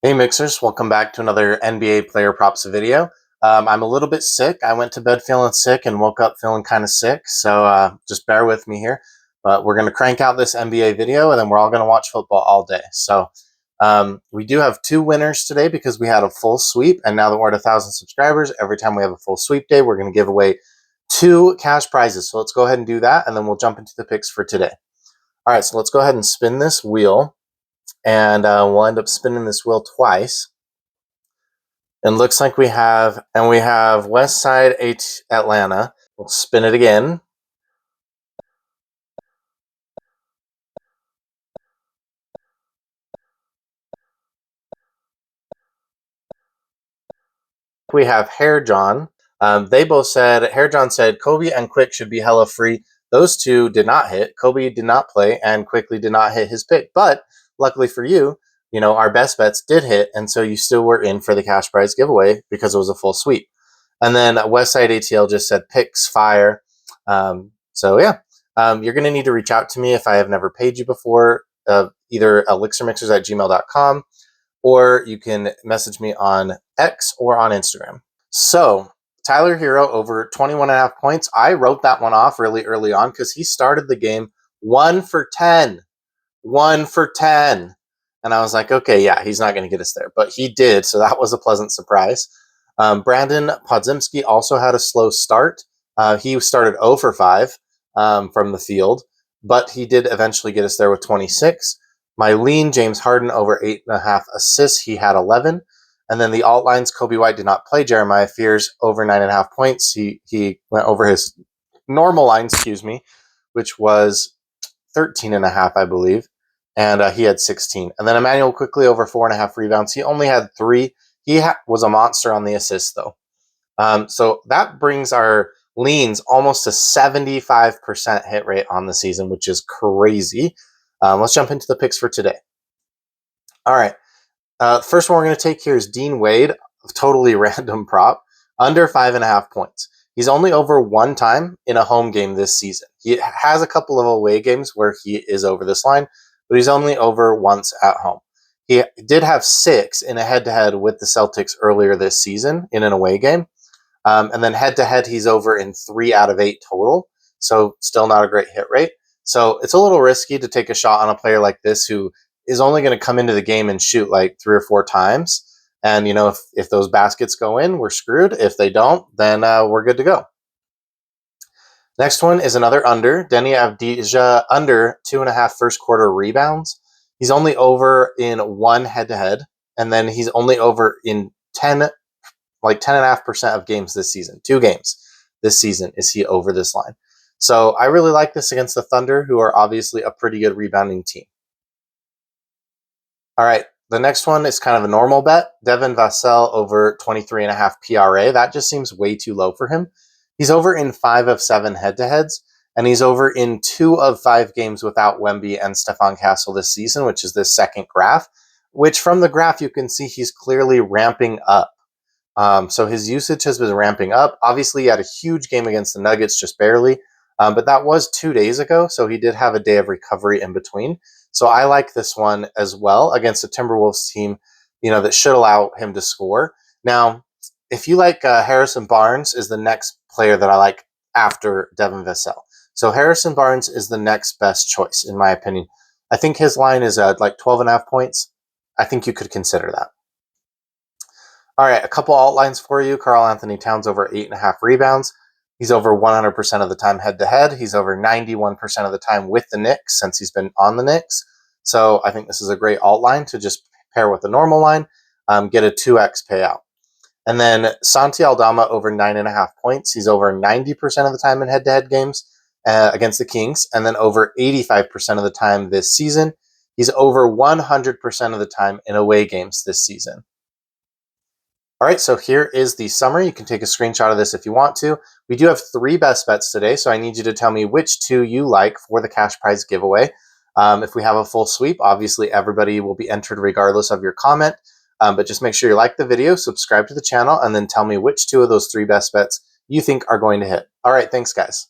Hey Mixers, welcome back to another NBA player props video. I'm a little bit sick. I went to bed feeling sick and woke up feeling kind of sick, so just bear with me here. But we're going to crank out this NBA video, and then we're all going to watch football all day. So we do have two winners today because we had a full sweep, and now that we're at 1,000 subscribers, every time we have a full sweep day, we're going to give away two cash prizes. So let's go ahead and do that, and then we'll jump into the picks for today. All right, so let's go ahead and spin this wheel. And we'll end up spinning this wheel twice. And looks like we have West Side H Atlanta. We'll spin it again. We have Hair John. They both said, Hair John said Kobe and Quick should be hella free. Those two did not hit. Kobe did not play, and Quickly did not hit his pick. But luckily for you, our best bets did hit, and so you still were in for the cash prize giveaway because it was a full sweep. And then Westside ATL just said picks fire. So yeah, you're going to need to reach out to me if I have never paid you before, either elixirmixers@gmail.com, or you can message me on X or on Instagram. So Tyler Hero over 21.5 points. I wrote that one off really early on because he started the game 1 for 10. 1 for 10. And I was like, okay, yeah, he's not going to get us there. But he did, so that was a pleasant surprise. Brandon Podzimski also had a slow start. He started 0 for 5 from the field, but he did eventually get us there with 26. My lean, James Harden, over 8.5 assists. He had 11. And then the alt lines, Kobe White did not play. Jeremiah Fears over 9.5 points. He went over his normal line, which was 13.5, I believe. And he had 16. And then Emmanuel quickly over 4.5 rebounds. He only had 3. He was a monster on the assists, though. So that brings our leans almost to 75% hit rate on the season, which is crazy. Let's jump into the picks for today. All right. First one we're going to take here is Dean Wade, totally random prop, under 5.5 points. He's only over one time in a home game this season. He has a couple of away games where he is over this line, but he's only over once at home. He did have 6 in a head-to-head with the Celtics earlier this season in an away game. And then head-to-head, he's over in 3 out of 8 total. So still not a great hit rate. So it's a little risky to take a shot on a player like this who is only going to come into the game and shoot like 3 or 4 times. And, if those baskets go in, we're screwed. If they don't, then we're good to go. Next one is another under. Denny Avdija under 2.5 first quarter rebounds. He's only over in 1 head-to-head, and then he's only over in 10.5% of games this season. 2 games this season is he over this line. So I really like this against the Thunder, who are obviously a pretty good rebounding team. All right, the next one is kind of a normal bet. Devin Vassell over 23.5 PRA. That just seems way too low for him. He's over in 5 of 7 head-to-heads, and he's over in 2 of 5 games without Wemby and Stephon Castle this season, which is this second graph, which from the graph you can see he's clearly ramping up. So his usage has been ramping up. Obviously, he had a huge game against the Nuggets, just barely, but that was 2 days ago, so he did have a day of recovery in between. So I like this one as well against a Timberwolves team, that should allow him to score. Now, if you like Harrison Barnes is the next player that I like after Devin Vassell. So Harrison Barnes is the next best choice, in my opinion. I think his line is like 12.5 points. I think you could consider that. All right, a couple alt lines for you. Karl Anthony Towns over 8.5 rebounds. He's over 100% of the time head-to-head. He's over 91% of the time with the Knicks since he's been on the Knicks. So I think this is a great alt line to just pair with the normal line, get a 2x payout. And then Santi Aldama over 9.5 points. He's over 90% of the time in head-to-head games against the Kings, and then over 85% of the time this season. He's over 100% of the time in away games this season. All right, so here is the summary. You can take a screenshot of this if you want to. We do have 3 best bets today, so I need you to tell me which 2 you like for the cash prize giveaway. If we have a full sweep, obviously everybody will be entered regardless of your comment. But just make sure you like the video, subscribe to the channel, and then tell me which 2 of those 3 best bets you think are going to hit. All right, thanks, guys.